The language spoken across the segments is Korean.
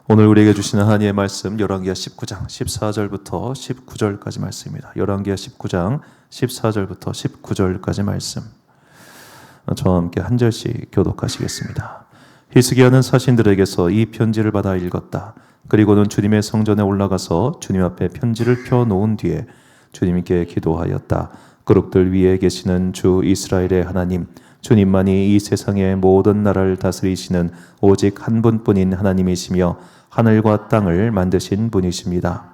오늘 우리에게 주시는 하나님의 말씀 열왕기하 19장 14절부터 19절까지 말씀입니다. 열왕기하 19장 14절부터 19절까지 말씀. 저와 함께 한 절씩 교독하시겠습니다. 히스기야는 사신들에게서 이 편지를 받아 읽었다. 그리고는 주님의 성전에 올라가서 주님 앞에 편지를 펴놓은 뒤에 주님께 기도하였다. 그룹들 위에 계시는 주 이스라엘의 하나님, 주님만이 이 세상의 모든 나라를 다스리시는 오직 한 분뿐인 하나님이시며 하늘과 땅을 만드신 분이십니다.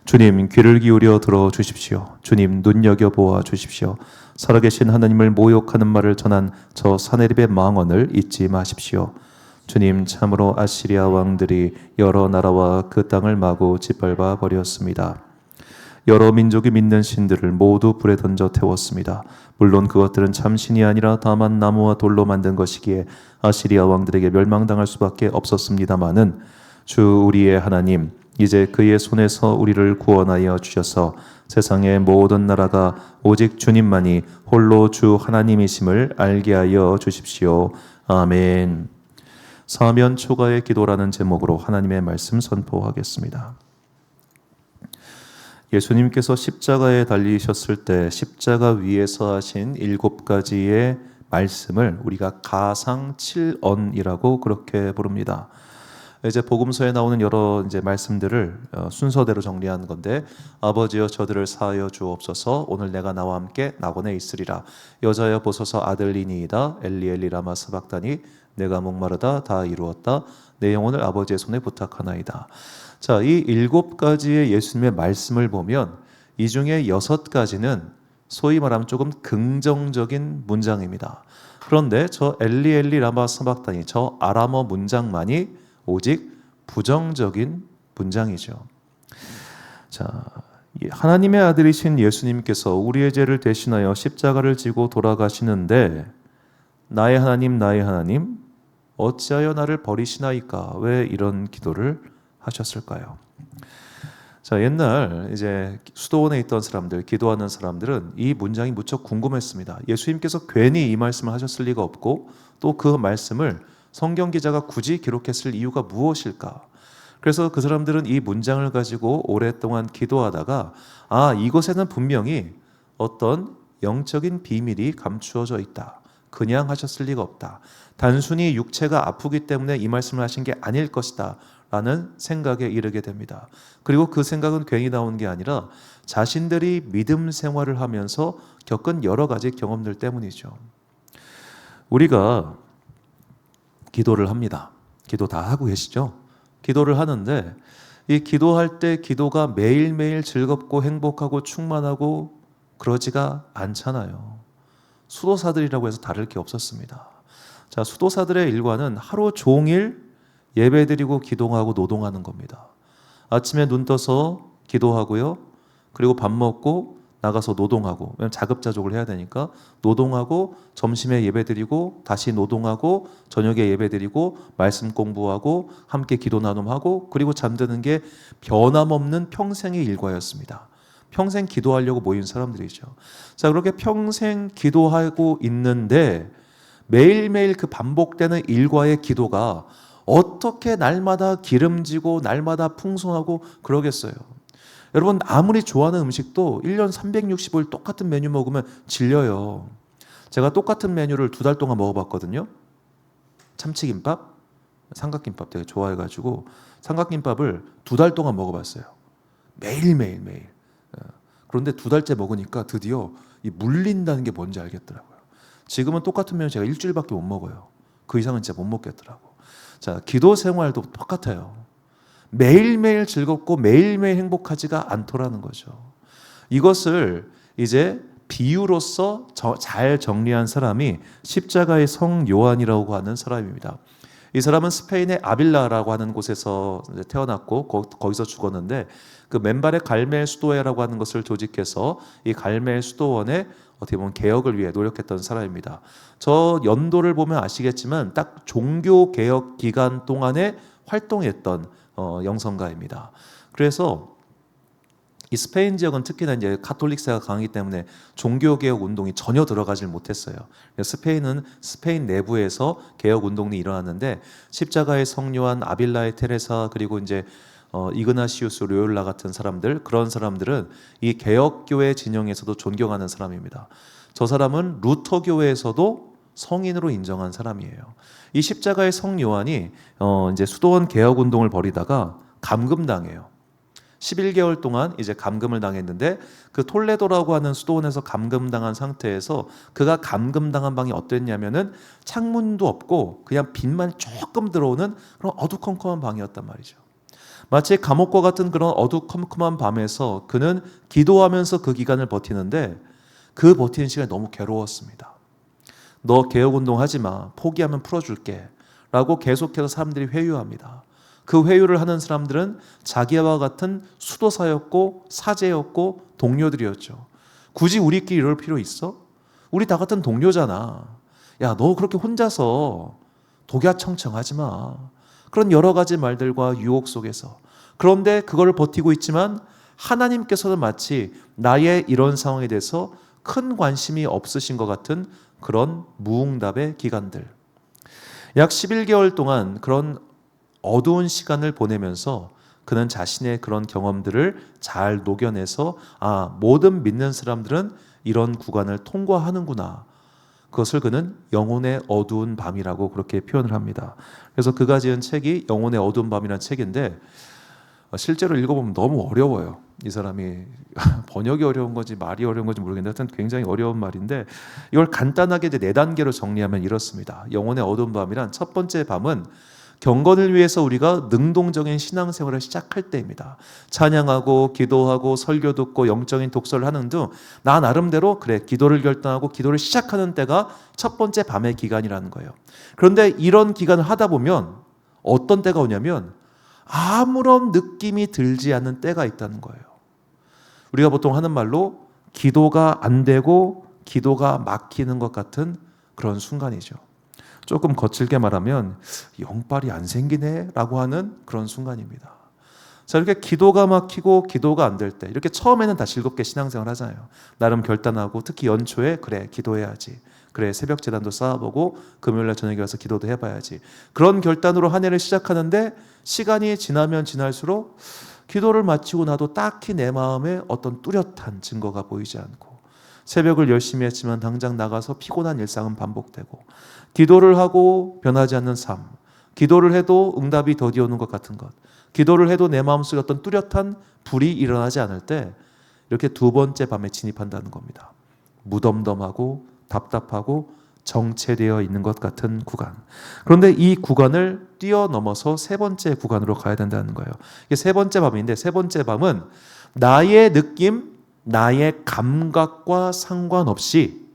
주님, 귀를 기울여 들어주십시오. 주님, 눈여겨보아 주십시오. 살아계신 하나님을 모욕하는 말을 전한 저 사네립의 망언을 잊지 마십시오. 주님, 참으로 아시리아 왕들이 여러 나라와 그 땅을 마구 짓밟아 버렸습니다. 여러 민족이 믿는 신들을 모두 불에 던져 태웠습니다. 물론 그것들은 참신이 아니라 다만 나무와 돌로 만든 것이기에 아시리아 왕들에게 멸망당할 수밖에 없었습니다마는 주 우리의 하나님, 이제 그의 손에서 우리를 구원하여 주셔서 세상의 모든 나라가 오직 주님만이 홀로 주 하나님이심을 알게 하여 주십시오. 아멘. 사면 초가의 기도라는 제목으로 하나님의 말씀 선포하겠습니다. 예수님께서 십자가에 달리셨을 때 십자가 위에서 하신 7가지의 말씀을 우리가 가상칠언이라고 그렇게 부릅니다. 이제 복음서에 나오는 여러 말씀들을 순서대로 정리한 건데, 아버지여 저들을 사하여 주옵소서. 오늘 내가 나와 함께 낙원에 있으리라. 여자여 보소서 아들이니이다. 엘리 엘리 라마 사박다니. 내가 목마르다 다 이루었다. 내 영혼을 아버지의 손에 부탁하나이다. 자, 이 7가지의 예수님의 말씀을 보면 이 중에 6가지는 소위 말하면 조금 긍정적인 문장입니다. 그런데 저 엘리 엘리 라마 사박다니, 저 아람어 문장만이 오직 부정적인 문장이죠. 자, 하나님의 아들이신 예수님께서 우리의 죄를 대신하여 십자가를 지고 돌아가시는데, 나의 하나님 어찌하여 나를 버리시나이까? 왜 이런 기도를 하셨을까요? 자, 옛날 이제 수도원에 있던 사람들, 기도하는 사람들은 이 문장이 무척 궁금했습니다. 예수님께서 괜히 이 말씀을 하셨을 리가 없고, 또 그 말씀을 성경 기자가 굳이 기록했을 이유가 무엇일까? 그래서 그 사람들은 이 문장을 가지고 오랫동안 기도하다가, 이것에는 분명히 어떤 영적인 비밀이 감추어져 있다. 그냥 하셨을 리가 없다. 단순히 육체가 아프기 때문에 이 말씀을 하신 게 아닐 것이다 라는 생각에 이르게 됩니다. 그리고 그 생각은 괜히 나온 게 아니라 자신들이 믿음 생활을 하면서 겪은 여러 가지 경험들 때문이죠. 우리가 기도를 합니다. 기도 다 하고 계시죠? 기도를 하는데 이 기도할 때 기도가 매일매일 즐겁고 행복하고 충만하고 그러지가 않잖아요. 수도사들이라고 해서 다를 게 없었습니다. 자, 수도사들의 일과는 하루 종일 예배드리고 기도하고 노동하는 겁니다. 아침에 눈 떠서 기도하고요. 그리고 밥 먹고 나가서 노동하고, 왜냐면 자급자족을 해야 되니까 노동하고, 점심에 예배드리고, 다시 노동하고, 저녁에 예배드리고, 말씀 공부하고, 함께 기도 나눔하고, 그리고 잠드는 게 변함없는 평생의 일과였습니다. 평생 기도하려고 모인 사람들이죠. 자, 그렇게 평생 기도하고 있는데 매일매일 그 반복되는 일과의 기도가 어떻게 날마다 기름지고 날마다 풍성하고 그러겠어요. 여러분, 아무리 좋아하는 음식도 1년 365일 똑같은 메뉴 먹으면 질려요. 제가 똑같은 메뉴를 2달 동안 먹어봤거든요. 참치김밥, 삼각김밥 되게 좋아해가지고 삼각김밥을 2달 동안 먹어봤어요. 매일. 그런데 2달째 먹으니까 드디어 이 물린다는 게 뭔지 알겠더라고요. 지금은 똑같은 메뉴 제가 일주일밖에 못 먹어요. 그 이상은 진짜 못 먹겠더라고. 자, 기도 생활도 똑같아요. 매일매일 즐겁고 매일매일 행복하지가 않더라는 거죠. 이것을 이제 비유로서 잘 정리한 사람이 십자가의 성 요한이라고 하는 사람입니다. 이 사람은 스페인의 아빌라라고 하는 곳에서 태어났고 거기서 죽었는데, 그 맨발의 갈멜 수도회라고 하는 것을 조직해서 이 갈멜 수도원의 어떻게 보면 개혁을 위해 노력했던 사람입니다. 저 연도를 보면 아시겠지만 딱 종교 개혁 기간 동안에 활동했던 영성가입니다. 그래서 이 스페인 지역은 특히나 이제 가톨릭세가 강하기 때문에 종교개혁 운동이 전혀 들어가질 못했어요. 스페인은 스페인 내부에서 개혁 운동이 일어났는데 십자가의 성요한, 아빌라의 테레사, 그리고 이제 이그나시우스 로욜라 같은 사람들, 그런 사람들은 이 개혁교회 진영에서도 존경하는 사람입니다. 저 사람은 루터교회에서도 성인으로 인정한 사람이에요. 이 십자가의 성요한이 이제 수도원 개혁 운동을 벌이다가 감금당해요. 11개월 동안 이제 감금을 당했는데 그 톨레도라고 하는 수도원에서 감금당한 상태에서 그가 감금당한 방이 어땠냐면은 창문도 없고 그냥 빛만 조금 들어오는 그런 어두컴컴한 방이었단 말이죠. 마치 감옥과 같은 그런 어두컴컴한 밤에서 그는 기도하면서 그 기간을 버티는데 그 버티는 시간이 너무 괴로웠습니다. 너 개혁운동 하지 마. 포기하면 풀어줄게. 라고 계속해서 사람들이 회유합니다. 그 회유를 하는 사람들은 자기와 같은 수도사였고 사제였고 동료들이었죠. 굳이 우리끼리 이럴 필요 있어? 우리 다 같은 동료잖아. 야, 너 그렇게 혼자서 독야청청하지 마. 그런 여러 가지 말들과 유혹 속에서. 그런데 그걸 버티고 있지만 하나님께서는 마치 나의 이런 상황에 대해서 큰 관심이 없으신 것 같은 그런 무응답의 기간들. 약 11개월 동안 그런 어두운 시간을 보내면서 그는 자신의 그런 경험들을 잘 녹여내서 모든 믿는 사람들은 이런 구간을 통과하는구나. 그것을 그는 영혼의 어두운 밤이라고 그렇게 표현을 합니다. 그래서 그가 지은 책이 영혼의 어두운 밤이라는 책인데 실제로 읽어보면 너무 어려워요. 이 사람이 번역이 어려운 건지 말이 어려운 건지 모르겠는데 하여튼 굉장히 어려운 말인데 이걸 간단하게 이제 4단계로 정리하면 이렇습니다. 영혼의 어두운 밤이란 첫 번째 밤은 경건을 위해서 우리가 능동적인 신앙생활을 시작할 때입니다. 찬양하고 기도하고 설교 듣고 영적인 독서를 하는 등 나 나름대로 기도를 결단하고 기도를 시작하는 때가 첫 번째 밤의 기간이라는 거예요. 그런데 이런 기간을 하다 보면 어떤 때가 오냐면 아무런 느낌이 들지 않는 때가 있다는 거예요. 우리가 보통 하는 말로 기도가 안 되고 기도가 막히는 것 같은 그런 순간이죠. 조금 거칠게 말하면 영빨이 안 생기네 라고 하는 그런 순간입니다. 자, 이렇게 기도가 막히고 기도가 안 될 때, 이렇게 처음에는 다 즐겁게 신앙생활 하잖아요. 나름 결단하고 특히 연초에 기도해야지. 새벽 제단도 쌓아보고 금요일날 저녁에 와서 기도도 해봐야지. 그런 결단으로 한 해를 시작하는데 시간이 지나면 지날수록 기도를 마치고 나도 딱히 내 마음에 어떤 뚜렷한 증거가 보이지 않고 새벽을 열심히 했지만 당장 나가서 피곤한 일상은 반복되고 기도를 하고 변하지 않는 삶, 기도를 해도 응답이 더디 오는 것 같은 것, 기도를 해도 내 마음속에 어떤 뚜렷한 불이 일어나지 않을 때 이렇게 두 번째 밤에 진입한다는 겁니다. 무덤덤하고 답답하고 정체되어 있는 것 같은 구간. 그런데 이 구간을 뛰어넘어서 세 번째 구간으로 가야 된다는 거예요. 이게 세 번째 밤인데 세 번째 밤은 나의 느낌, 나의 감각과 상관없이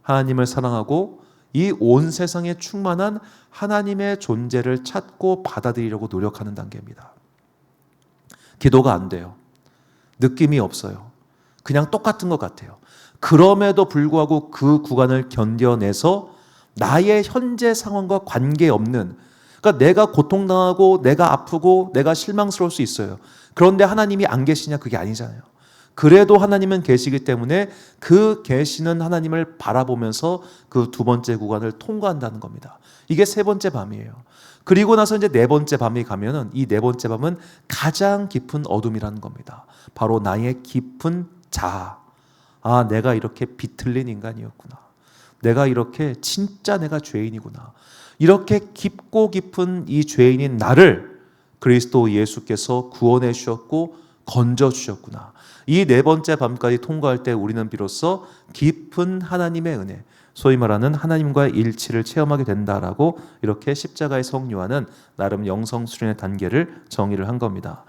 하나님을 사랑하고 이 온 세상에 충만한 하나님의 존재를 찾고 받아들이려고 노력하는 단계입니다. 기도가 안 돼요. 느낌이 없어요. 그냥 똑같은 것 같아요. 그럼에도 불구하고 그 구간을 견뎌내서 나의 현재 상황과 관계없는, 그러니까 내가 고통당하고 내가 아프고 내가 실망스러울 수 있어요. 그런데 하나님이 안 계시냐? 그게 아니잖아요. 그래도 하나님은 계시기 때문에 그 계시는 하나님을 바라보면서 그 두 번째 구간을 통과한다는 겁니다. 이게 세 번째 밤이에요. 그리고 나서 이제 네 번째 밤이 가면은 이 네 번째 밤은 가장 깊은 어둠이라는 겁니다. 바로 나의 깊은 자아. 내가 이렇게 비틀린 인간이었구나. 내가 이렇게 진짜 내가 죄인이구나. 이렇게 깊고 깊은 이 죄인인 나를 그리스도 예수께서 구원해 주셨고 건져 주셨구나. 이 네 번째 밤까지 통과할 때 우리는 비로소 깊은 하나님의 은혜, 소위 말하는 하나님과의 일치를 체험하게 된다라고 이렇게 십자가의 성요한은 나름 영성 수련의 단계를 정의를 한 겁니다.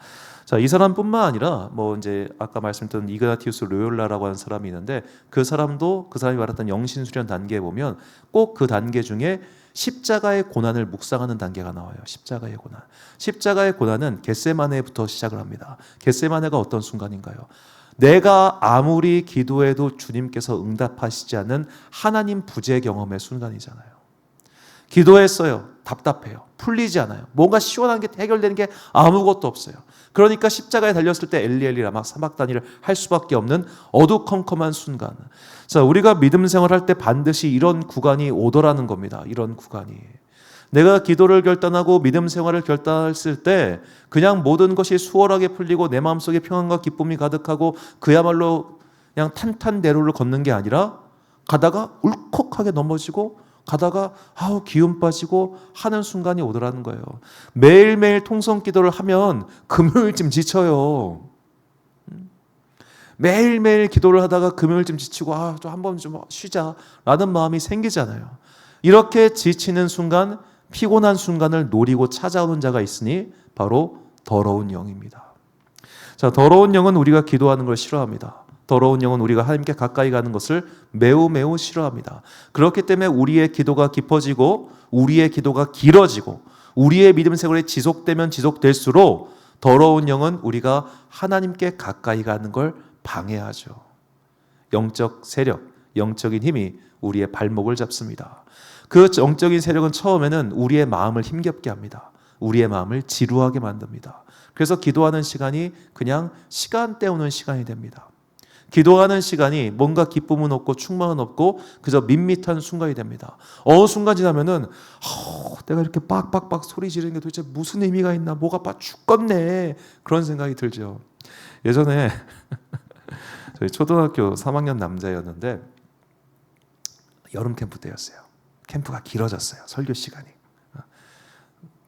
자, 이 사람뿐만 아니라 이제 아까 말씀드린 이그나티우스 로욜라라고 하는 사람이 있는데 그 사람도 그 사람이 말했던 영신 수련 단계에 보면 꼭 그 단계 중에 십자가의 고난을 묵상하는 단계가 나와요. 십자가의 고난. 십자가의 고난은 겟세마네부터 시작을 합니다. 겟세마네가 어떤 순간인가요? 내가 아무리 기도해도 주님께서 응답하시지 않는 하나님 부재 경험의 순간이잖아요. 기도했어요. 답답해요. 풀리지 않아요. 뭔가 시원한 게 해결되는 게 아무것도 없어요. 그러니까 십자가에 달렸을 때 엘리 라마 사박다니를 할 수밖에 없는 어두컴컴한 순간. 자, 우리가 믿음 생활할 때 반드시 이런 구간이 오더라는 겁니다. 이런 구간이. 내가 기도를 결단하고 믿음 생활을 결단했을 때 그냥 모든 것이 수월하게 풀리고 내 마음속에 평안과 기쁨이 가득하고 그야말로 그냥 탄탄대로를 걷는 게 아니라 가다가 울컥하게 넘어지고 가다가 기운 빠지고 하는 순간이 오더라는 거예요. 매일매일 통성 기도를 하면 금요일쯤 지쳐요. 매일매일 기도를 하다가 금요일쯤 지치고 좀 한번 좀 쉬자라는 마음이 생기잖아요. 이렇게 지치는 순간, 피곤한 순간을 노리고 찾아오는 자가 있으니 바로 더러운 영입니다. 자, 더러운 영은 우리가 기도하는 걸 싫어합니다. 더러운 영은 우리가 하나님께 가까이 가는 것을 매우 매우 싫어합니다. 그렇기 때문에 우리의 기도가 깊어지고 우리의 기도가 길어지고 우리의 믿음 생활이 지속되면 지속될수록 더러운 영은 우리가 하나님께 가까이 가는 걸 방해하죠. 영적 세력, 영적인 힘이 우리의 발목을 잡습니다. 그 영적인 세력은 처음에는 우리의 마음을 힘겹게 합니다. 우리의 마음을 지루하게 만듭니다. 그래서 기도하는 시간이 그냥 시간 때우는 시간이 됩니다. 기도하는 시간이 뭔가 기쁨은 없고 충만은 없고 그저 밋밋한 순간이 됩니다. 어느 순간 지나면은 내가 이렇게 빡빡빡 소리 지르는 게 도대체 무슨 의미가 있나, 목 아파 죽겠네, 그런 생각이 들죠. 예전에 저희 초등학교 3학년 남자였는데 여름 캠프 때였어요. 캠프가 길어졌어요. 설교 시간이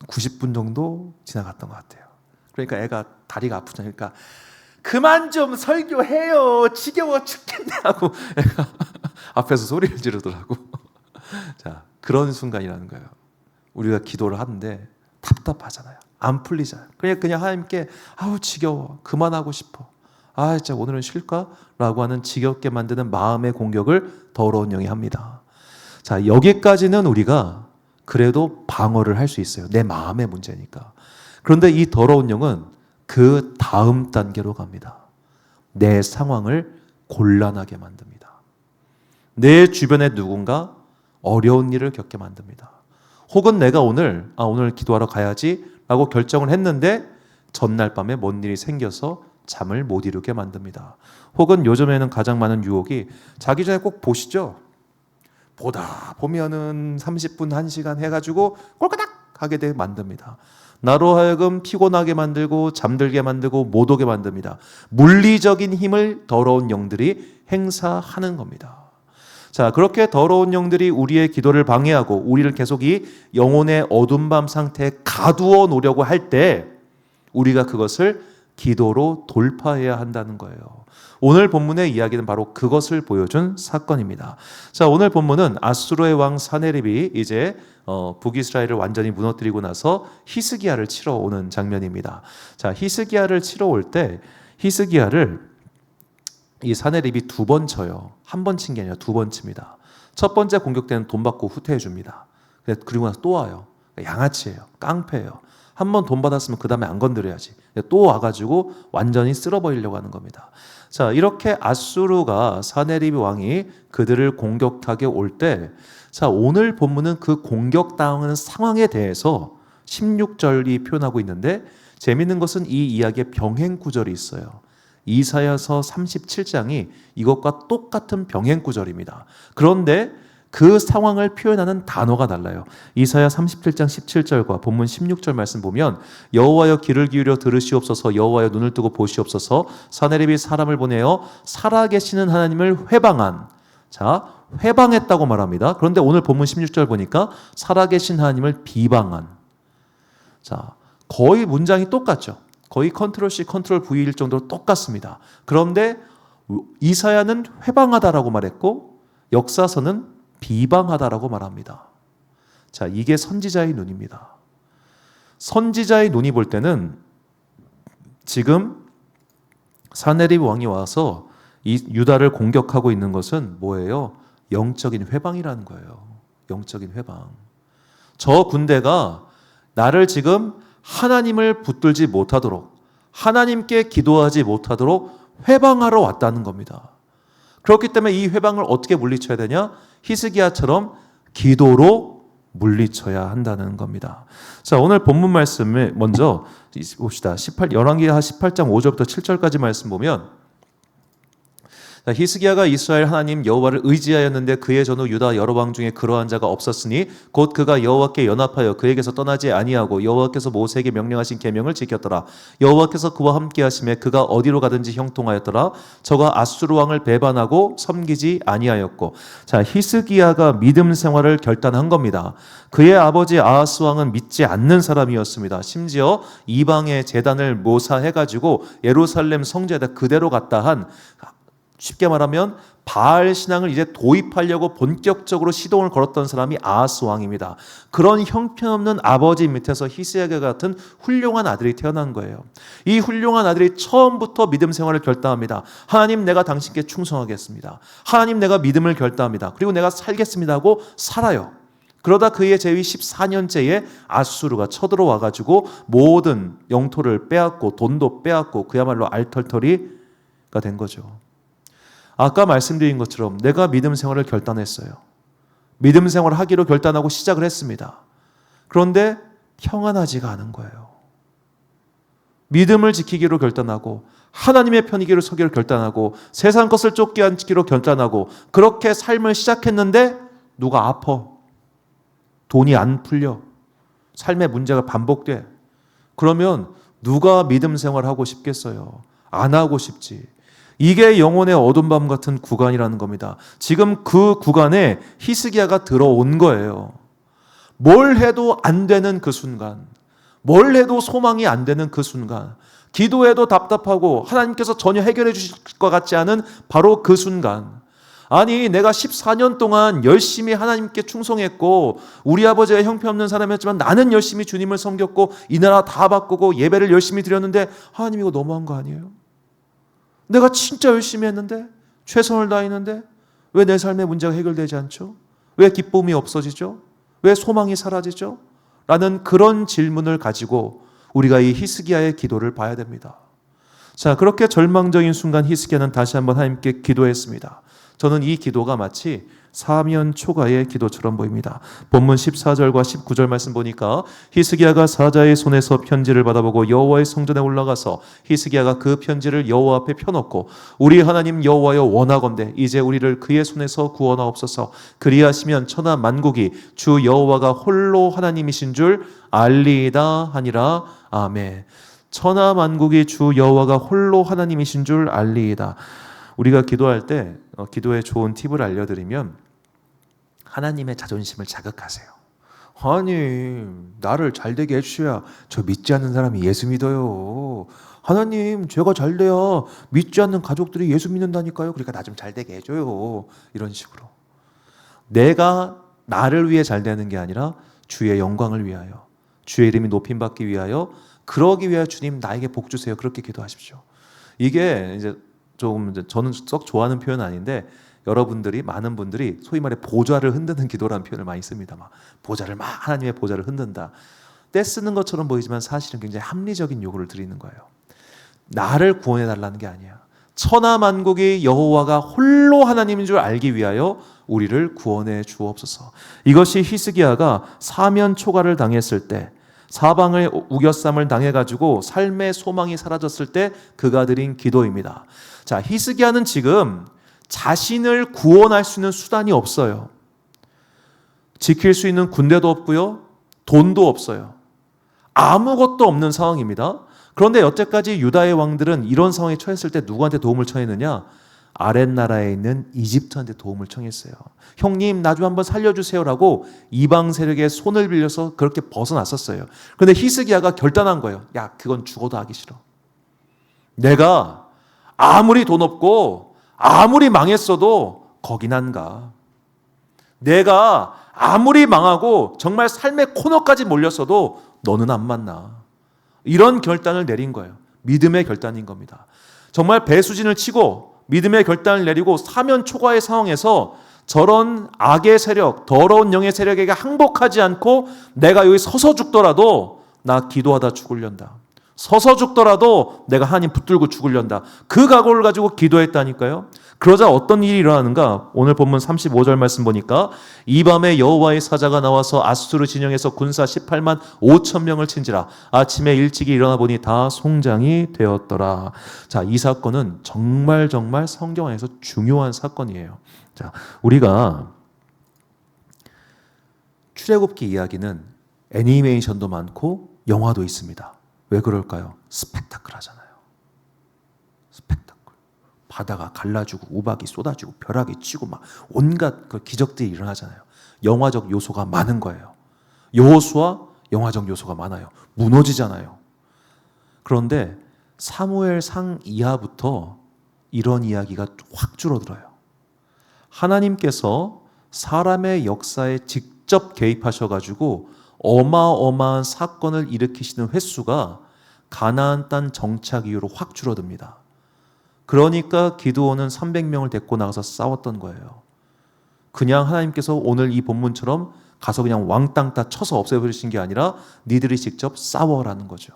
90분 정도 지나갔던 것 같아요. 그러니까 애가 다리가 아프다니까 그만 좀 설교해요, 지겨워 죽겠네 하고 애가 앞에서 소리를 지르더라고. 자, 그런 순간이라는 거예요. 우리가 기도를 하는데 답답하잖아요. 안 풀리잖아요. 그냥 하나님께 지겨워, 그만하고 싶어, 진짜 오늘은 쉴까? 라고 하는 지겹게 만드는 마음의 공격을 더러운 영이 합니다. 자, 여기까지는 우리가 그래도 방어를 할 수 있어요. 내 마음의 문제니까. 그런데 이 더러운 영은 그 다음 단계로 갑니다. 내 상황을 곤란하게 만듭니다. 내 주변에 누군가 어려운 일을 겪게 만듭니다. 혹은 내가 오늘 기도하러 가야지 라고 결정을 했는데 전날 밤에 뭔 일이 생겨서 잠을 못 이루게 만듭니다. 혹은 요즘에는 가장 많은 유혹이 자기 전에 꼭 보시죠. 보다 보면은 30분, 1시간 해가지고 꼴까닥 하게 되게 만듭니다. 나로 하여금 피곤하게 만들고 잠들게 만들고 못 오게 만듭니다. 물리적인 힘을 더러운 영들이 행사하는 겁니다. 자, 그렇게 더러운 영들이 우리의 기도를 방해하고 우리를 계속 이 영혼의 어둠 밤 상태에 가두어 놓으려고 할 때 우리가 그것을 기도로 돌파해야 한다는 거예요. 오늘 본문의 이야기는 바로 그것을 보여준 사건입니다. 자, 오늘 본문은 아수르의 왕 사네립이 이제 북이스라엘을 완전히 무너뜨리고 나서 히스기야를 치러 오는 장면입니다. 자, 히스기야를 치러 올 때 히스기야를 이 사네립이 두 번 쳐요. 한 번 친 게 아니라 두 번 칩니다. 첫 번째 공격 때는 돈 받고 후퇴해 줍니다. 그리고 나서 또 와요. 양아치예요. 깡패예요. 한 번 돈 받았으면 그 다음에 안 건드려야지. 또 와가지고 완전히 쓸어버리려고 하는 겁니다. 자, 이렇게 아수르가 사네립 왕이 그들을 공격하게 올 때, 자, 오늘 본문은 그 공격당하는 상황에 대해서 16절이 표현하고 있는데 재미있는 것은 이 이야기에 병행 구절이 있어요. 이사야서 37장이 이것과 똑같은 병행 구절입니다. 그런데 그 상황을 표현하는 단어가 달라요. 이사야 37장 17절과 본문 16절 말씀 보면 여호와여 귀를 기울여 들으시옵소서, 여호와여 눈을 뜨고 보시옵소서, 사네립이 사람을 보내어 살아계시는 하나님을 회방한. 자, 회방했다고 말합니다. 그런데 오늘 본문 16절 보니까 살아계신 하나님을 비방한. 자, 거의 문장이 똑같죠. 거의 컨트롤 C, 컨트롤 V일 정도로 똑같습니다. 그런데 이사야는 회방하다라고 말했고 역사서는 비방하다라고 말합니다. 자, 이게 선지자의 눈입니다. 선지자의 눈이 볼 때는 지금 사네립 왕이 와서 이 유다를 공격하고 있는 것은 뭐예요? 영적인 회방이라는 거예요. 영적인 회방. 저 군대가 나를 지금 하나님을 붙들지 못하도록, 하나님께 기도하지 못하도록 회방하러 왔다는 겁니다. 그렇기 때문에 이 회방을 어떻게 물리쳐야 되냐? 히스기야처럼 기도로 물리쳐야 한다는 겁니다. 자, 오늘 본문 말씀을 먼저 봅시다. 열왕기하 18장 5절부터 7절까지 말씀 보면, 히스기야가 이스라엘 하나님 여호와를 의지하였는데 그의 전후 유다 여러 왕 중에 그러한 자가 없었으니 곧 그가 여호와께 연합하여 그에게서 떠나지 아니하고 여호와께서 모세에게 명령하신 계명을 지켰더라. 여호와께서 그와 함께 하심에 그가 어디로 가든지 형통하였더라. 저가 아수르 왕을 배반하고 섬기지 아니하였고. 자, 히스기야가 믿음 생활을 결단한 겁니다. 그의 아버지 아하스 왕은 믿지 않는 사람이었습니다. 심지어 이방의 제단을 모사해가지고 예루살렘 성전에다 그대로 갖다 한, 쉽게 말하면 바알 신앙을 이제 도입하려고 본격적으로 시동을 걸었던 사람이 아하스 왕입니다. 그런 형편없는 아버지 밑에서 히스기야 같은 훌륭한 아들이 태어난 거예요. 이 훌륭한 아들이 처음부터 믿음 생활을 결단합니다. 하나님, 내가 당신께 충성하겠습니다. 하나님, 내가 믿음을 결단합니다. 그리고 내가 살겠습니다 하고 살아요. 그러다 그의 재위 14년째에 아수르가 쳐들어와 가지고 모든 영토를 빼앗고 돈도 빼앗고 그야말로 알털털이가 된 거죠. 아까 말씀드린 것처럼 내가 믿음 생활을 결단했어요. 믿음 생활을 하기로 결단하고 시작을 했습니다. 그런데 평안하지가 않은 거예요. 믿음을 지키기로 결단하고 하나님의 편이기로 서기로 결단하고 세상 것을 쫓기 않기로 결단하고 그렇게 삶을 시작했는데 누가 아파. 돈이 안 풀려. 삶의 문제가 반복돼. 그러면 누가 믿음 생활하고 싶겠어요? 안 하고 싶지. 이게 영혼의 어두운 밤 같은 구간이라는 겁니다. 지금 그 구간에 히스기야가 들어온 거예요. 뭘 해도 안 되는 그 순간, 뭘 해도 소망이 안 되는 그 순간, 기도해도 답답하고 하나님께서 전혀 해결해 주실 것 같지 않은 바로 그 순간, 아니 내가 14년 동안 열심히 하나님께 충성했고 우리 아버지가 형편없는 사람이었지만 나는 열심히 주님을 섬겼고 이 나라 다 바꾸고 예배를 열심히 드렸는데 하나님 이거 너무한 거 아니에요? 내가 진짜 열심히 했는데, 최선을 다했는데 왜 내 삶의 문제가 해결되지 않죠? 왜 기쁨이 없어지죠? 왜 소망이 사라지죠? 라는 그런 질문을 가지고 우리가 이 히스기야의 기도를 봐야 됩니다. 자, 그렇게 절망적인 순간 히스기야는 다시 한번 하나님께 기도했습니다. 저는 이 기도가 마치 사면 초가의 기도처럼 보입니다. 본문 14절과 19절 말씀 보니까 히스기야가 사자의 손에서 편지를 받아보고 여호와의 성전에 올라가서 히스기야가 그 편지를 여호와 앞에 펴놓고 우리 하나님 여호와여 원하건대 이제 우리를 그의 손에서 구원하옵소서. 그리하시면 천하 만국이 주 여호와가 홀로 하나님이신 줄 알리이다 하니라. 아멘. 천하 만국이 주 여호와가 홀로 하나님이신 줄 알리이다. 우리가 기도할 때 기도에 좋은 팁을 알려드리면 하나님의 자존심을 자극하세요. 하나님 나를 잘되게 해주셔야 저 믿지 않는 사람이 예수 믿어요. 하나님 제가 잘돼야 믿지 않는 가족들이 예수 믿는다니까요. 그러니까 나 좀 잘되게 해줘요. 이런 식으로 내가 나를 위해 잘되는 게 아니라 주의 영광을 위하여 주의 이름이 높임받기 위하여 그러기 위하여 주님 나에게 복 주세요. 그렇게 기도하십시오. 이게 이제 조금 저는 썩 좋아하는 표현은 아닌데 여러분들이 많은 분들이 소위 말해 보좌를 흔드는 기도라는 표현을 많이 씁니다. 막 보좌를 막 하나님의 보좌를 흔든다. 떼쓰는 것처럼 보이지만 사실은 굉장히 합리적인 요구를 드리는 거예요. 나를 구원해 달라는 게 아니야. 천하 만국이 여호와가 홀로 하나님인 줄 알기 위하여 우리를 구원해 주옵소서. 이것이 히스기야가 사면 초가를 당했을 때 사방을 우겨쌈을 당해가지고 삶의 소망이 사라졌을 때 그가 드린 기도입니다. 자, 히스기야는 지금 자신을 구원할 수 있는 수단이 없어요. 지킬 수 있는 군대도 없고요. 돈도 없어요. 아무것도 없는 상황입니다. 그런데 여태까지 유다의 왕들은 이런 상황에 처했을 때 누구한테 도움을 청했느냐? 아랫나라에 있는 이집트한테 도움을 청했어요. 형님 나 좀 한번 살려주세요라고 이방 세력의 손을 빌려서 그렇게 벗어났었어요. 그런데 히스기야가 결단한 거예요. 야 그건 죽어도 하기 싫어. 내가 아무리 돈 없고 아무리 망했어도 거긴 안 가. 내가 아무리 망하고 정말 삶의 코너까지 몰렸어도 너는 안 만나. 이런 결단을 내린 거예요. 믿음의 결단인 겁니다. 정말 배수진을 치고 믿음의 결단을 내리고 사면 초과의 상황에서 저런 악의 세력, 더러운 영의 세력에게 항복하지 않고 내가 여기 서서 죽더라도 나 기도하다 죽을련다. 서서 죽더라도 내가 하나님 붙들고 죽으련다. 그 각오를 가지고 기도했다니까요. 그러자 어떤 일이 일어나는가? 오늘 본문 35절 말씀 보니까 이 밤에 여호와의 사자가 나와서 아수르 진영에서 군사 18만 5천 명을 친지라. 아침에 일찍이 일어나 보니 다 송장이 되었더라. 자, 이 사건은 정말 성경 안에서 중요한 사건이에요. 자, 우리가 출애굽기 이야기는 애니메이션도 많고 영화도 있습니다. 왜 그럴까요? 스펙타클하잖아요. 스펙타클. 바다가 갈라지고 우박이 쏟아지고 벼락이 치고 막 온갖 그 기적들이 일어나잖아요. 영화적 요소가 많은 거예요. 여호수아 영화적 요소가 많아요. 무너지잖아요. 그런데 사무엘상 이하부터 이런 이야기가 확 줄어들어요. 하나님께서 사람의 역사에 직접 개입하셔가지고 어마어마한 사건을 일으키시는 횟수가 가나안 땅 정착 이후로 확 줄어듭니다. 그러니까 기드온은 300명을 데리고 나가서 싸웠던 거예요. 그냥 하나님께서 오늘 이 본문처럼 가서 그냥 왕땅 다 쳐서 없애버리신 게 아니라 니들이 직접 싸워라는 거죠.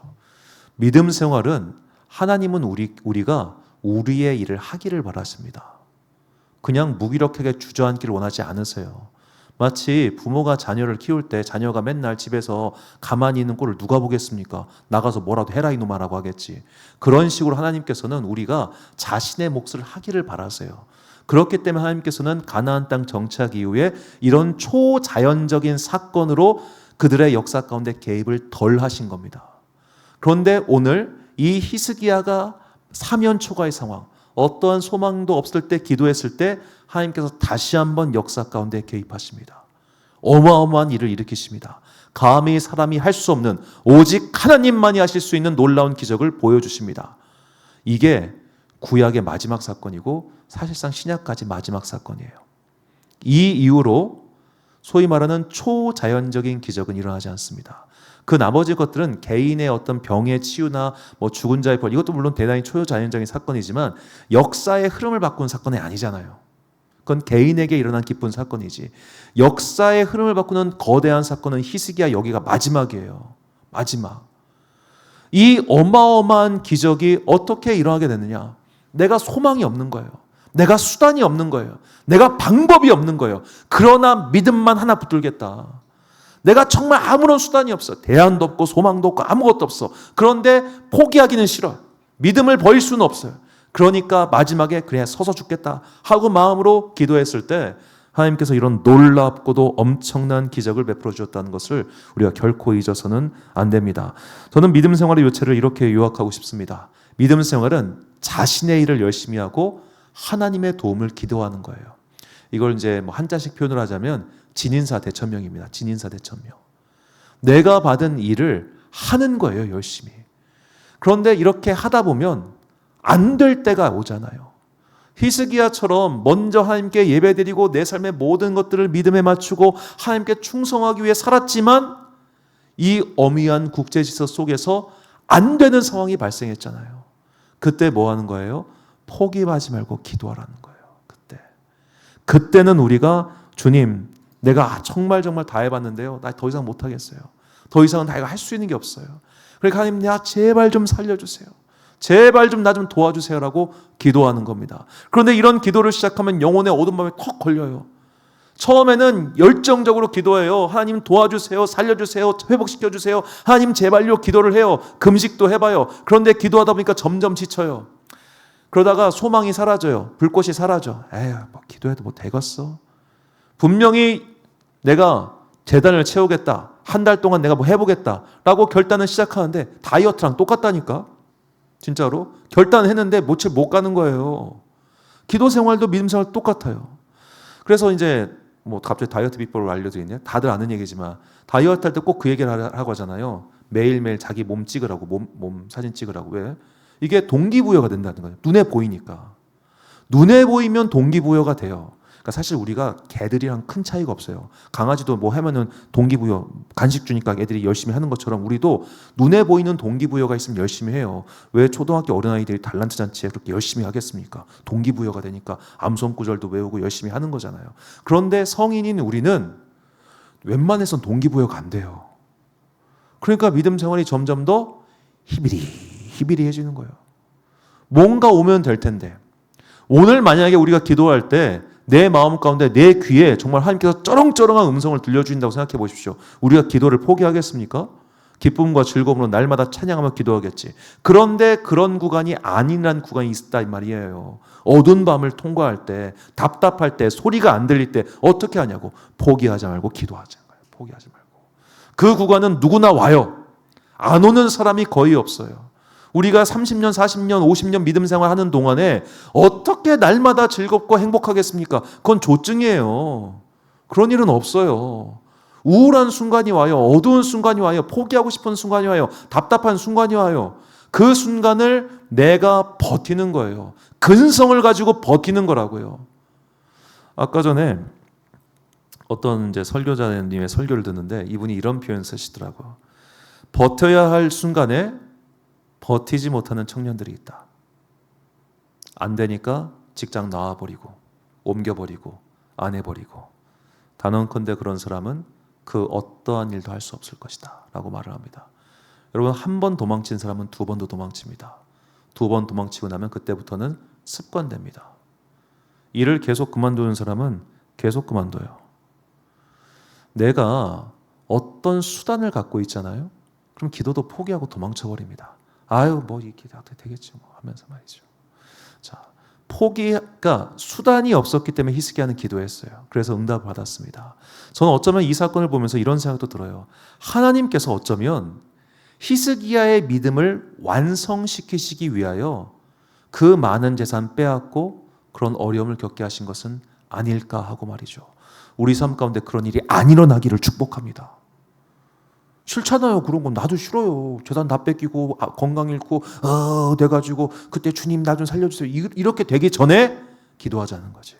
믿음 생활은 하나님은 우리가 우리의 일을 하기를 바라십니다. 그냥 무기력하게 주저앉기를 원하지 않으세요. 마치 부모가 자녀를 키울 때 자녀가 맨날 집에서 가만히 있는 꼴을 누가 보겠습니까? 나가서 뭐라도 해라 이놈아라고 하겠지. 그런 식으로 하나님께서는 우리가 자신의 몫을 하기를 바라세요. 그렇기 때문에 하나님께서는 가나안 땅 정착 이후에 이런 초자연적인 사건으로 그들의 역사 가운데 개입을 덜 하신 겁니다. 그런데 오늘 이 히스기야가 사면초가의 상황, 어떠한 소망도 없을 때 기도했을 때 하나님께서 다시 한번 역사 가운데 개입하십니다. 어마어마한 일을 일으키십니다. 감히 사람이 할 수 없는 오직 하나님만이 하실 수 있는 놀라운 기적을 보여주십니다. 이게 구약의 마지막 사건이고 사실상 신약까지 마지막 사건이에요. 이 이후로 소위 말하는 초자연적인 기적은 일어나지 않습니다. 그 나머지 것들은 개인의 어떤 병의 치유나 뭐 죽은 자의 부활, 이것도 물론 대단히 초자연적인 사건이지만 역사의 흐름을 바꾼 사건이 아니잖아요. 그건 개인에게 일어난 기쁜 사건이지. 역사의 흐름을 바꾸는 거대한 사건은 히스기야 여기가 마지막이에요. 마지막. 이 어마어마한 기적이 어떻게 일어나게 됐느냐? 내가 소망이 없는 거예요. 내가 수단이 없는 거예요. 내가 방법이 없는 거예요. 그러나 믿음만 하나 붙들겠다. 내가 정말 아무런 수단이 없어. 대안도 없고 소망도 없고 아무것도 없어. 그런데 포기하기는 싫어. 믿음을 버릴 수는 없어요. 그러니까 마지막에 그냥 서서 죽겠다 하고 마음으로 기도했을 때 하나님께서 이런 놀랍고도 엄청난 기적을 베풀어 주셨다는 것을 우리가 결코 잊어서는 안 됩니다. 저는 믿음 생활의 요체를 이렇게 요약하고 싶습니다. 믿음 생활은 자신의 일을 열심히 하고 하나님의 도움을 기도하는 거예요. 이걸 이제 뭐 한자식 표현을 하자면 진인사 대천명입니다. 진인사 대천명. 내가 받은 일을 하는 거예요, 열심히. 그런데 이렇게 하다 보면 안 될 때가 오잖아요. 히스기야처럼 먼저 하나님께 예배드리고 내 삶의 모든 것들을 믿음에 맞추고 하나님께 충성하기 위해 살았지만 이 엄위한 국제질서 속에서 안 되는 상황이 발생했잖아요. 그때 뭐 하는 거예요? 포기하지 말고 기도하라는 거예요. 그때는 우리가 주님, 내가 정말 다 해봤는데요. 나 더 이상 못하겠어요. 더 이상은 내가 할 수 있는 게 없어요. 그러니까 하나님, 나 제발 좀 살려주세요. 제발 좀 나 좀 도와주세요라고 기도하는 겁니다. 그런데 이런 기도를 시작하면 영혼의 어두운 밤에 턱 걸려요. 처음에는 열정적으로 기도해요. 하나님 도와주세요. 살려주세요. 회복시켜주세요. 하나님 제발요. 기도를 해요. 금식도 해봐요. 그런데 기도하다 보니까 점점 지쳐요. 그러다가 소망이 사라져요. 불꽃이 사라져. 에휴, 뭐 기도해도 뭐 되겠어. 분명히 내가 재단을 채우겠다. 한 달 동안 내가 뭐 해보겠다라고 결단을 시작하는데 다이어트랑 똑같다니까. 진짜로. 결단을 했는데 못 가는 거예요. 기도 생활도 믿음 생활도 똑같아요. 그래서 이제 뭐 갑자기 다이어트 비법을 알려드리냐? 다들 아는 얘기지만 다이어트 할 때 꼭 그 얘기를 하라고 하잖아요. 매일매일 자기 몸 찍으라고, 몸 사진 찍으라고. 왜? 이게 동기부여가 된다는 거예요. 눈에 보이니까. 눈에 보이면 동기부여가 돼요. 그러니까 사실 우리가 개들이랑 큰 차이가 없어요. 강아지도 뭐 하면은 동기부여, 간식 주니까 애들이 열심히 하는 것처럼 우리도 눈에 보이는 동기부여가 있으면 열심히 해요. 왜 초등학교 어린아이들이 달란트 잔치에 그렇게 열심히 하겠습니까? 동기부여가 되니까 암송 구절도 외우고 열심히 하는 거잖아요. 그런데 성인인 우리는 웬만해선 동기부여가 안 돼요. 그러니까 믿음 생활이 점점 더 희비리해지는 거예요. 뭔가 오면 될 텐데, 오늘 만약에 우리가 기도할 때 내 마음 가운데 내 귀에 정말 하나님께서 쩌렁쩌렁한 음성을 들려주신다고 생각해 보십시오. 우리가 기도를 포기하겠습니까? 기쁨과 즐거움으로 날마다 찬양하며 기도하겠지. 그런데 그런 구간이 아니란 구간이 있다 이 말이에요. 어두운 밤을 통과할 때, 답답할 때, 소리가 안 들릴 때 어떻게 하냐고. 포기하지 말고 기도하자는 거예요. 포기하지 말고. 그 구간은 누구나 와요. 안 오는 사람이 거의 없어요. 우리가 30년, 40년, 50년 믿음 생활하는 동안에 어떻게 날마다 즐겁고 행복하겠습니까? 그건 조증이에요. 그런 일은 없어요. 우울한 순간이 와요. 어두운 순간이 와요. 포기하고 싶은 순간이 와요. 답답한 순간이 와요. 그 순간을 내가 버티는 거예요. 근성을 가지고 버티는 거라고요. 아까 전에 어떤 이제 설교자님의 설교를 듣는데 이분이 이런 표현 쓰시더라고요. 버텨야 할 순간에 버티지 못하는 청년들이 있다. 안 되니까 직장 나와버리고 옮겨버리고 안 해버리고 단언컨대 그런 사람은 그 어떠한 일도 할 수 없을 것이다 라고 말을 합니다. 여러분, 한 번 도망친 사람은 두 번도 도망칩니다. 두 번 도망치고 나면 그때부터는 습관됩니다. 일을 계속 그만두는 사람은 계속 그만둬요. 내가 어떤 수단을 갖고 있잖아요. 그럼 기도도 포기하고 도망쳐버립니다. 아유, 뭐 이렇게 되겠지 뭐 하면서 말이죠. 자, 포기가 수단이 없었기 때문에 히스기야는 기도했어요. 그래서 응답을 받았습니다. 저는 어쩌면 이 사건을 보면서 이런 생각도 들어요. 하나님께서 어쩌면 히스기야의 믿음을 완성시키시기 위하여 그 많은 재산 빼앗고 그런 어려움을 겪게 하신 것은 아닐까 하고 말이죠. 우리 삶 가운데 그런 일이 안 일어나기를 축복합니다. 싫잖아요. 그런 건 나도 싫어요. 재산 다 뺏기고 건강 잃고 돼가지고 그때 주님 나 좀 살려주세요. 이렇게 되기 전에 기도하자는 거지.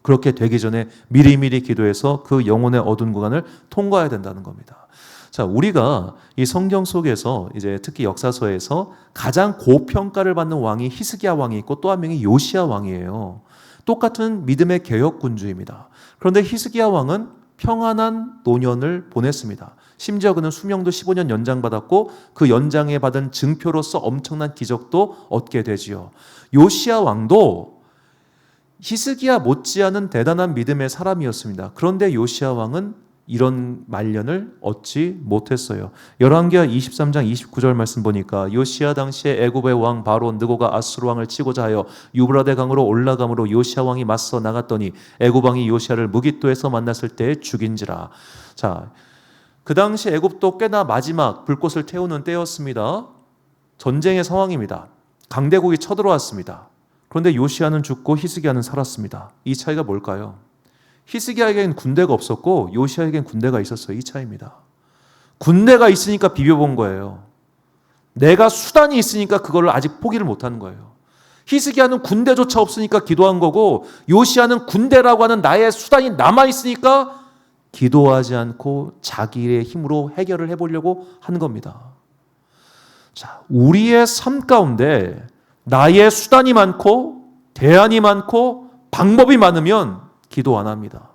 그렇게 되기 전에 미리미리 기도해서 그 영혼의 어두운 구간을 통과해야 된다는 겁니다. 자, 우리가 이 성경 속에서 이제 특히 역사서에서 가장 고평가를 받는 왕이 히스기야 왕이 있고 또 한 명이 요시야 왕이에요. 똑같은 믿음의 개혁군주입니다. 그런데 히스기야 왕은 평안한 노년을 보냈습니다. 심지어 그는 수명도 15년 연장받았고 그 연장에 받은 증표로서 엄청난 기적도 얻게 되지요. 요시야 왕도 히스기야 못지않은 대단한 믿음의 사람이었습니다. 그런데 요시야 왕은 이런 말년을 얻지 못했어요. 열왕기하 23장 29절 말씀 보니까 요시야 당시에 애굽의 왕 바로 느고가 아수르 왕을 치고자 하여 유브라데 강으로 올라감으로 요시야 왕이 맞서 나갔더니 애굽 왕이 요시야를 무깃도에서 만났을 때에 죽인지라. 자, 그 당시 애굽도 꽤나 마지막 불꽃을 태우는 때였습니다. 전쟁의 상황입니다. 강대국이 쳐들어왔습니다. 그런데 요시야는 죽고 히스기야는 살았습니다. 이 차이가 뭘까요? 히스기야에겐 군대가 없었고 요시야에겐 군대가 있었어요. 이 차이입니다. 군대가 있으니까 비벼본 거예요. 내가 수단이 있으니까 그걸 아직 포기를 못하는 거예요. 히스기야는 군대조차 없으니까 기도한 거고 요시야는 군대라고 하는 나의 수단이 남아있으니까 기도하지 않고 자기의 힘으로 해결을 해보려고 하는 겁니다. 자, 우리의 삶 가운데 나의 수단이 많고 대안이 많고 방법이 많으면 기도 안 합니다.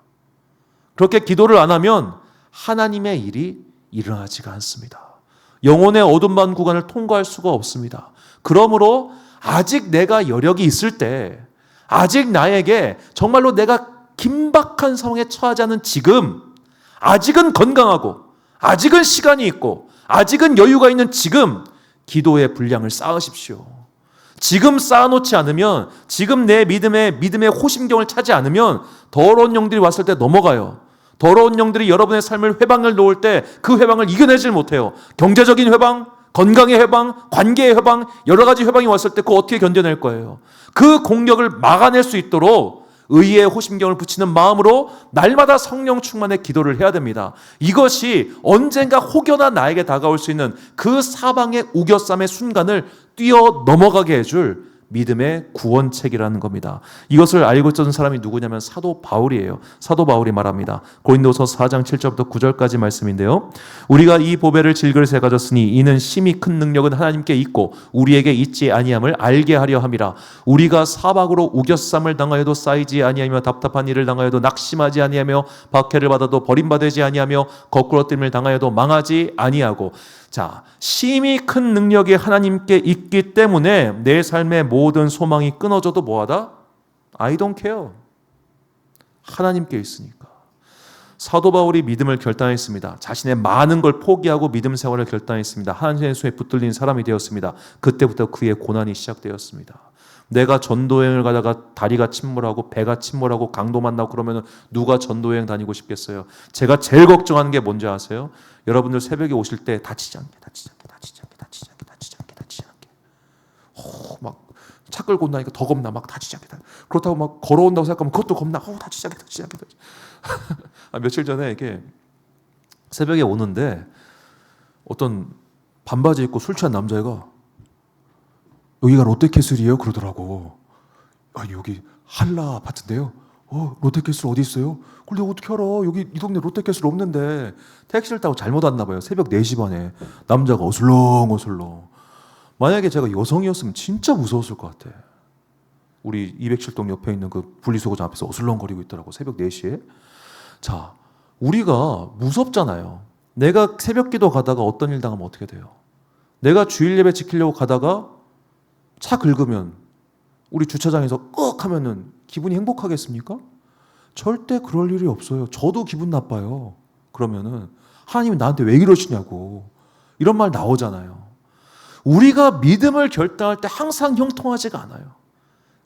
그렇게 기도를 안 하면 하나님의 일이 일어나지가 않습니다. 영혼의 어둠만 구간을 통과할 수가 없습니다. 그러므로 아직 내가 여력이 있을 때, 아직 나에게 정말로 내가 긴박한 상황에 처하지 않은 지금, 아직은 건강하고 아직은 시간이 있고 아직은 여유가 있는 지금 기도의 분량을 쌓으십시오. 지금 쌓아놓지 않으면, 지금 내 믿음의 호심경을 차지 않으면 더러운 영들이 왔을 때 넘어가요. 더러운 영들이 여러분의 삶을 회방을 놓을 때 그 회방을 이겨내질 못해요. 경제적인 회방, 건강의 회방, 관계의 회방, 여러 가지 회방이 왔을 때 그거 어떻게 견뎌낼 거예요? 그 공격을 막아낼 수 있도록 의의 호심경을 붙이는 마음으로 날마다 성령 충만의 기도를 해야 됩니다. 이것이 언젠가 혹여나 나에게 다가올 수 있는 그 사방의 우겨쌈의 순간을 뛰어 넘어가게 해줄 믿음의 구원책이라는 겁니다. 이것을 알고 있던 사람이 누구냐면 사도 바울이에요. 사도 바울이 말합니다. 고린도서 4장 7절부터 9절까지 말씀인데요. 우리가 이 보배를 질그릇에 가졌으니 이는 심히 큰 능력은 하나님께 있고 우리에게 있지 아니함을 알게 하려 함이라. 우리가 사박으로 우겨쌈을 당하여도 쌓이지 아니하며 답답한 일을 당하여도 낙심하지 아니하며 박해를 받아도 버림받지 아니하며 거꾸로 뜸을 당하여도 망하지 아니하고. 자, 심히 큰 능력이 하나님께 있기 때문에 내 삶의 모든 소망이 끊어져도 뭐하다? I don't care. 하나님께 있으니까. 사도 바울이 믿음을 결단했습니다. 자신의 많은 걸 포기하고 믿음 생활을 결단했습니다. 하나님의 손에 붙들린 사람이 되었습니다. 그때부터 그의 고난이 시작되었습니다. 내가 전도여행을 가다가 다리가 침몰하고 배가 침몰하고 강도 만나고 그러면 누가 전도여행 다니고 싶겠어요? 제가 제일 걱정하는 게 뭔지 아세요? 여러분들 새벽에 오실 때 다치지 않게 막 차 끌고 온다니까 더 겁나. 막 다치지 않게. 그렇다고 막 걸어온다고 생각하면 그것도 겁나. 다치지 않게. 며칠 전에 이게 새벽에 오는데 어떤 반바지 입고 술 취한 남자애가 여기가 롯데캐슬이에요? 그러더라고. 여기 한라 아파트인데요. 롯데캐슬 어디 있어요? 그걸 내가 어떻게 알아? 여기 이 동네 롯데캐슬 없는데. 택시를 타고 잘못 왔나 봐요. 새벽 4시 반에 남자가 어슬렁어슬렁. 만약에 제가 여성이었으면 진짜 무서웠을 것 같아. 우리 207동 옆에 있는 그 분리수거장 앞에서 어슬렁거리고 있더라고. 새벽 4시에. 자, 우리가 무섭잖아요. 내가 새벽 기도 가다가 어떤 일 당하면 어떻게 돼요? 내가 주일 예배 지키려고 가다가 차 긁으면 우리 주차장에서 꺽 하면은 기분이 행복하겠습니까? 절대 그럴 일이 없어요. 저도 기분 나빠요. 그러면은 하나님이 나한테 왜 이러시냐고. 이런 말 나오잖아요. 우리가 믿음을 결단할 때 항상 형통하지가 않아요.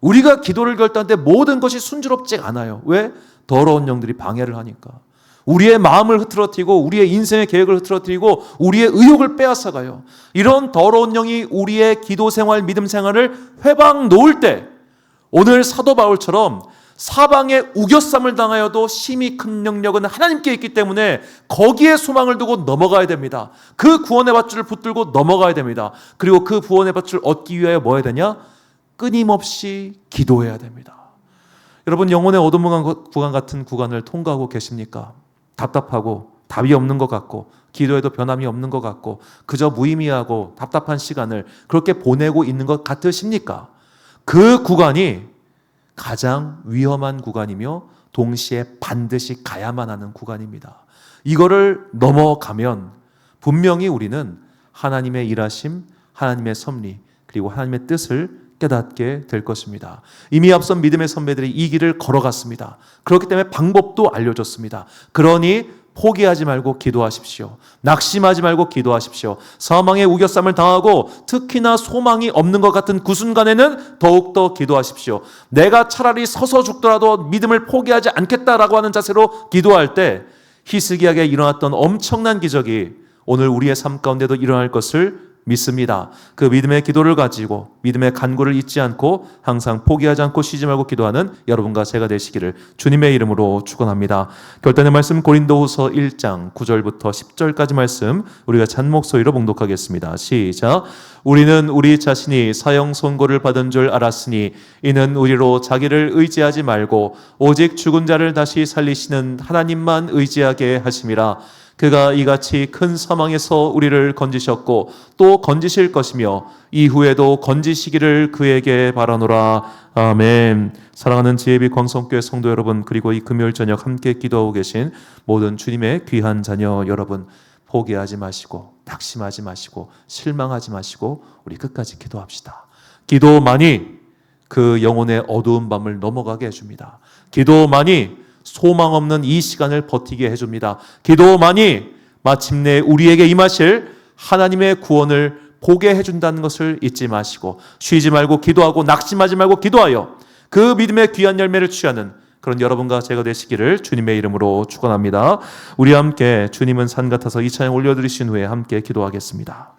우리가 기도를 결단할 때 모든 것이 순조롭지 않아요. 왜? 더러운 영들이 방해를 하니까. 우리의 마음을 흐트러뜨리고 우리의 인생의 계획을 흐트러뜨리고 우리의 의욕을 빼앗아가요. 이런 더러운 영이 우리의 기도 생활, 믿음 생활을 회방 놓을 때 오늘 사도 바울처럼 사방에 우겨쌈을 당하여도 심히 큰 능력은 하나님께 있기 때문에 거기에 소망을 두고 넘어가야 됩니다. 그 구원의 밧줄을 붙들고 넘어가야 됩니다. 그리고 그 구원의 밧줄을 얻기 위하여 뭐 해야 되냐? 끊임없이 기도해야 됩니다. 여러분, 영혼의 어두운 구간 같은 구간을 통과하고 계십니까? 답답하고 답이 없는 것 같고 기도해도 변함이 없는 것 같고 그저 무의미하고 답답한 시간을 그렇게 보내고 있는 것 같으십니까? 그 구간이 가장 위험한 구간이며 동시에 반드시 가야만 하는 구간입니다. 이거를 넘어가면 분명히 우리는 하나님의 일하심, 하나님의 섭리, 그리고 하나님의 뜻을 깨닫게 될 것입니다. 이미 앞선 믿음의 선배들이 이 길을 걸어갔습니다. 그렇기 때문에 방법도 알려줬습니다. 그러니 포기하지 말고 기도하십시오. 낙심하지 말고 기도하십시오. 사망의 우겨쌈을 당하고 특히나 소망이 없는 것 같은 그 순간에는 더욱더 기도하십시오. 내가 차라리 서서 죽더라도 믿음을 포기하지 않겠다라고 하는 자세로 기도할 때 히스기야에게 일어났던 엄청난 기적이 오늘 우리의 삶 가운데도 일어날 것을 믿습니다. 그 믿음의 기도를 가지고 믿음의 간구를 잊지 않고 항상 포기하지 않고 쉬지 말고 기도하는 여러분과 제가 되시기를 주님의 이름으로 축원합니다. 결단의 말씀 고린도후서 1장 9절부터 10절까지 말씀 우리가 잔목소리로 봉독하겠습니다. 시작. 우리는 우리 자신이 사형 선고를 받은 줄 알았으니 이는 우리로 자기를 의지하지 말고 오직 죽은 자를 다시 살리시는 하나님만 의지하게 하심이라. 그가 이같이 큰 사망에서 우리를 건지셨고 또 건지실 것이며 이후에도 건지시기를 그에게 바라노라. 아멘. 사랑하는 지혜빛 광성교회 성도 여러분, 그리고 이 금요일 저녁 함께 기도하고 계신 모든 주님의 귀한 자녀 여러분, 포기하지 마시고 낙심하지 마시고 실망하지 마시고 우리 끝까지 기도합시다. 기도만이 그 영혼의 어두운 밤을 넘어가게 해줍니다. 기도만이 소망 없는 이 시간을 버티게 해줍니다. 기도만이 마침내 우리에게 임하실 하나님의 구원을 보게 해준다는 것을 잊지 마시고 쉬지 말고 기도하고 낙심하지 말고 기도하여 그 믿음의 귀한 열매를 취하는 그런 여러분과 제가 되시기를 주님의 이름으로 축원합니다. 우리 함께 주님은 산 같아서 이 찬양 올려드리신 후에 함께 기도하겠습니다.